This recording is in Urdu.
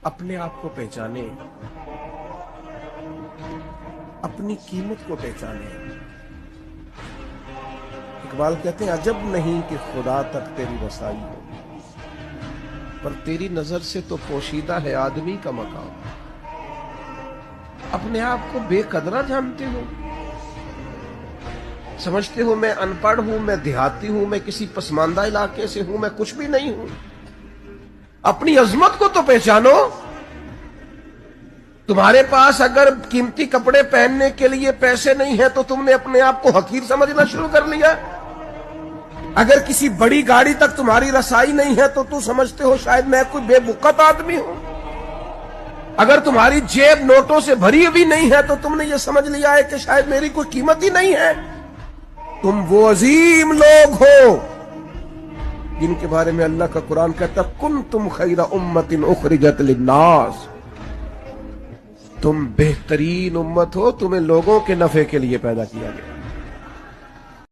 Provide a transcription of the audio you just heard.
اپنے آپ کو پہچانے، اپنی قیمت کو پہچانے۔ اقبال کہتے ہیں عجب نہیں کہ خدا تک تیری رسائی ہو، پر تیری نظر سے تو پوشیدہ ہے آدمی کا مقام۔ اپنے آپ کو بے قدرہ جانتے ہو، سمجھتے ہو میں ان پڑھ ہوں، میں دیہاتی ہوں، میں کسی پسماندہ علاقے سے ہوں، میں کچھ بھی نہیں ہوں۔ اپنی عظمت کو تو پہچانو۔ تمہارے پاس اگر قیمتی کپڑے پہننے کے لیے پیسے نہیں ہیں تو تم نے اپنے آپ کو حقیر سمجھنا شروع کر لیا۔ اگر کسی بڑی گاڑی تک تمہاری رسائی نہیں ہے تو تم سمجھتے ہو شاید میں کوئی بے بکت آدمی ہوں۔ اگر تمہاری جیب نوٹوں سے بھری ہوئی نہیں ہے تو تم نے یہ سمجھ لیا ہے کہ شاید میری کوئی قیمت ہی نہیں ہے۔ تم وہ عظیم لوگ ہو جن کے بارے میں اللہ کا قرآن کہتا کنتم خیر امت اخرجت للناس، تم بہترین امت ہو، تمہیں لوگوں کے نفع کے لیے پیدا کیا گیا۔